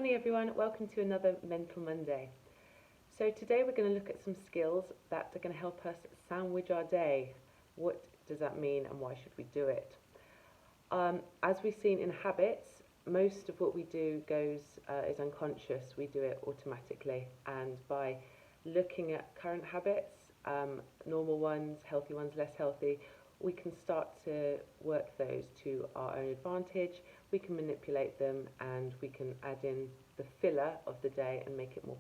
morning everyone, welcome to another Mental Monday. So today we're going to look at some skills that are going to help us sandwich our day. What does that mean and why should we do it? As we've seen in habits, most of what we do is unconscious. We do it automatically, and by looking at current habits, normal ones, healthy ones, less healthy, we can start to work those to our own advantage. We can manipulate them and we can add in the filler of the day and make it more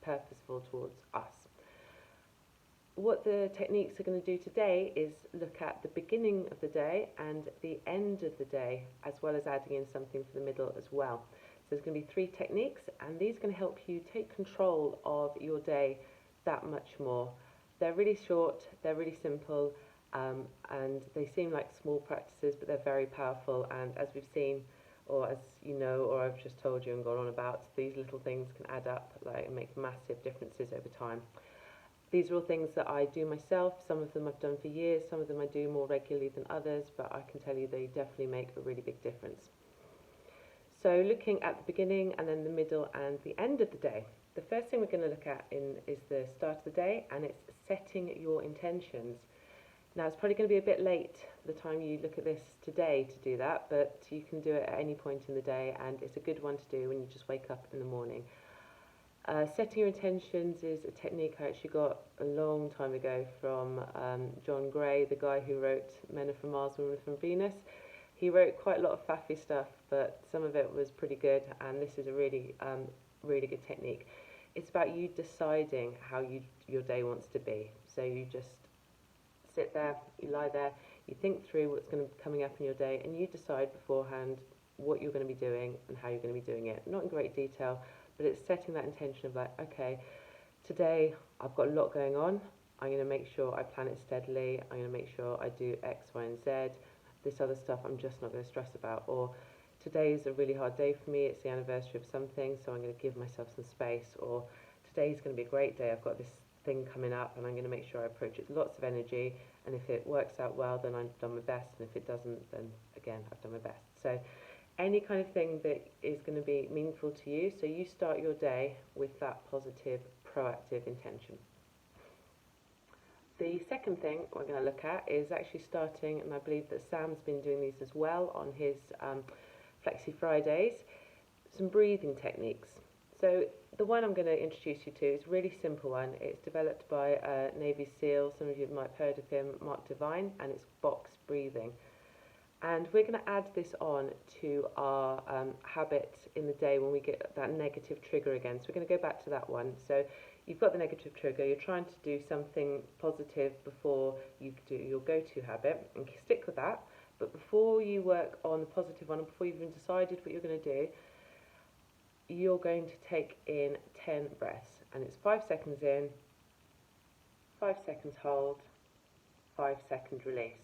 purposeful towards us. What the techniques are going to do today is look at the beginning of the day and the end of the day, as well as adding in something for the middle as well. So there's going to be 3 techniques, and these are going to help you take control of your day that much more. They're really short, they're really simple, and they seem like small practices, but they're very powerful. And as we've seen, or as you know, or I've just told you and gone on about, these little things can add up, and make massive differences over time. These are all things that I do myself. Some of them I've done for years, some of them I do more regularly than others, but I can tell you they definitely make a really big difference. So looking at the beginning and then the middle and the end of the day, the first thing we're going to look at is the start of the day, and it's setting your intentions. Now, it's probably going to be a bit late by the time you look at this today to do that, but you can do it at any point in the day, and it's a good one to do when you just wake up in the morning. Setting your intentions is a technique I actually got a long time ago from John Gray, the guy who wrote Men Are From Mars, Women Are From Venus. He wrote quite a lot of faffy stuff, but some of it was pretty good, and this is a really good technique. It's about you deciding how your day wants to be. So you just sit there, you lie there, you think through what's going to be coming up in your day, and you decide beforehand what you're going to be doing and how you're going to be doing it. Not in great detail, but it's setting that intention of like, okay, today I've got a lot going on. I'm going to make sure I plan it steadily. I'm going to make sure I do X, Y, and Z. This other stuff I'm just not going to stress about. Or today's a really hard day for me. It's the anniversary of something, so I'm going to give myself some space. Or today's going to be a great day. I've got this thing coming up, and I'm going to make sure I approach it with lots of energy. And if it works out well, then I've done my best. And if it doesn't, then again, I've done my best. So any kind of thing that is going to be meaningful to you, so you start your day with that positive, proactive intention. The second thing we're going to look at is actually starting, and I believe that Sam's been doing these as well on his Flexi Fridays, some breathing techniques. So the one I'm going to introduce you to is a really simple one. It's developed by a Navy SEAL, some of you might have heard of him, Mark Divine, and it's box breathing. And we're going to add this on to our habit in the day when we get that negative trigger again. So we're going to go back to that one. So you've got the negative trigger, you're trying to do something positive before you do your go-to habit, and stick with that. But before you work on the positive one, and before you've even decided what you're going to do, you're going to take in 10 breaths. And it's 5 seconds in, 5 seconds hold, 5 second release.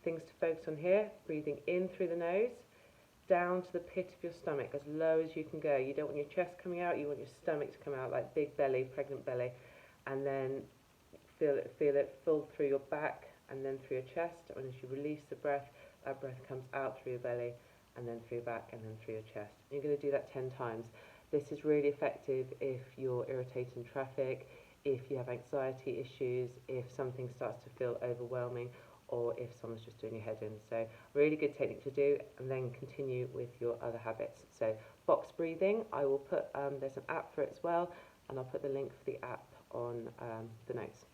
Things to focus on here: breathing in through the nose, down to the pit of your stomach, as low as you can go. You don't want your chest coming out, you want your stomach to come out like big belly, pregnant belly, and then feel it full through your back and then through your chest. And as you release the breath, that breath comes out through your belly and then through your back and then through your chest. And you're going to do that 10 times. This is really effective if you're irritated in traffic, if you have anxiety issues, if something starts to feel overwhelming, or if someone's just doing your head in. So really good technique to do, and then continue with your other habits. So box breathing, I will put, there's an app for it as well, and I'll put the link for the app on the notes.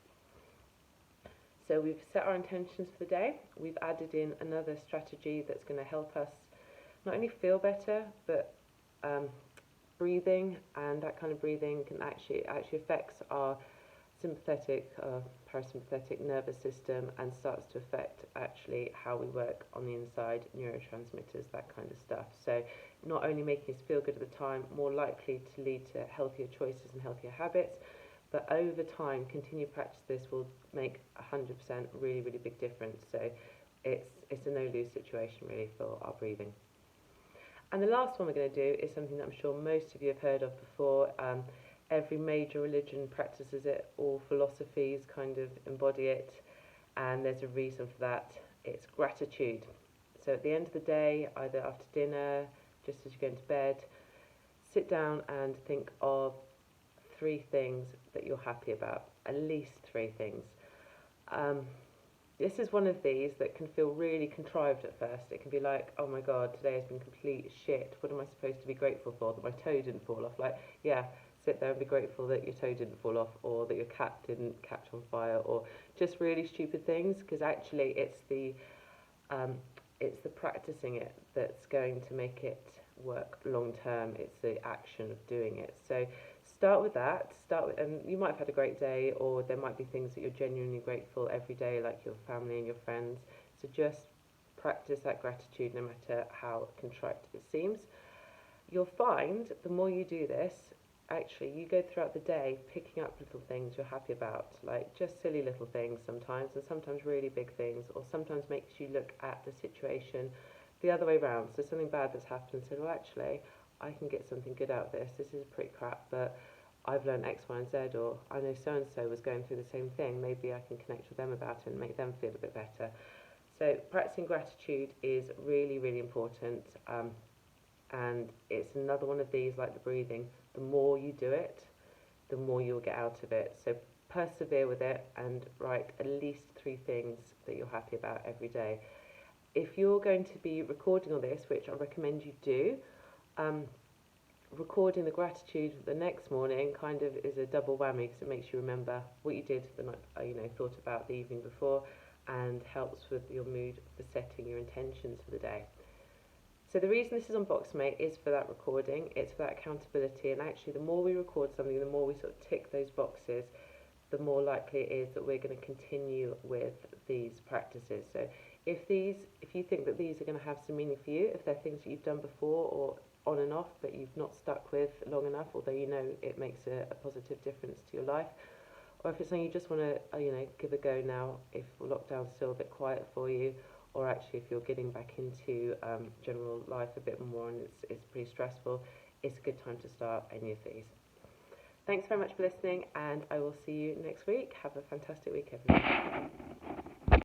So we've set our intentions for the day. We've added in another strategy that's going to help us not only feel better, but breathing, and that kind of breathing can actually affects our sympathetic, parasympathetic nervous system, and starts to affect actually how we work on the inside, neurotransmitters, that kind of stuff. So not only making us feel good at the time, more likely to lead to healthier choices and healthier habits, but over time, continue practice this will make 100% really, really big difference. So it's a no-lose situation really for our breathing. And the last one we're going to do is something that I'm sure most of you have heard of before. Every major religion practices it, all philosophies kind of embody it, and there's a reason for that. It's gratitude. So at the end of the day, either after dinner, just as you go into bed, sit down and think of 3 things that you're happy about, at least 3 things. Um, this is one of these that can feel really contrived at first. It can be like, oh my god, today has been complete shit. What am I supposed to be grateful for? That my toe didn't fall off. Like, yeah, sit there and be grateful that your toe didn't fall off, or that your cat didn't catch on fire, or just really stupid things. Because actually, um, it's the practicing it that's going to make it work long term. It's the action of doing it. So start with that. And you might have had a great day, or there might be things that you're genuinely grateful every day, like your family and your friends. So just practice that gratitude, no matter how contrite it seems. You'll find the more you do this, actually, you go throughout the day picking up little things you're happy about, like just silly little things sometimes, and sometimes really big things, or sometimes makes you look at the situation the other way around. So something bad that's happened, and said, well, actually, I can get something good out of this. This is pretty crap, but I've learned X, Y, and Z, or I know so and so was going through the same thing. Maybe I can connect with them about it and make them feel a bit better. So practicing gratitude is really, really important. And it's another one of these, like the breathing. The more you do it, the more you'll get out of it. So persevere with it and write at least 3 things that you're happy about every day. If you're going to be recording all this, which I recommend you do, recording the gratitude the next morning kind of is a double whammy, because it makes you remember what you did the night, thought about the evening before, and helps with your mood for setting your intentions for the day. So the reason this is on Boxmate is for that recording, it's for that accountability, and actually the more we record something, the more we sort of tick those boxes, the more likely it is that we're going to continue with these practices. So if you think that these are going to have some meaning for you, if they're things that you've done before or on and off but you've not stuck with long enough, although you know it makes a positive difference to your life, or if it's something you just want to give a go now, if lockdown's still a bit quiet for you, or actually if you're getting back into general life a bit more and it's pretty stressful, it's a good time to start any of these. Thanks very much for listening, and I will see you next week. Have a fantastic week, everyone.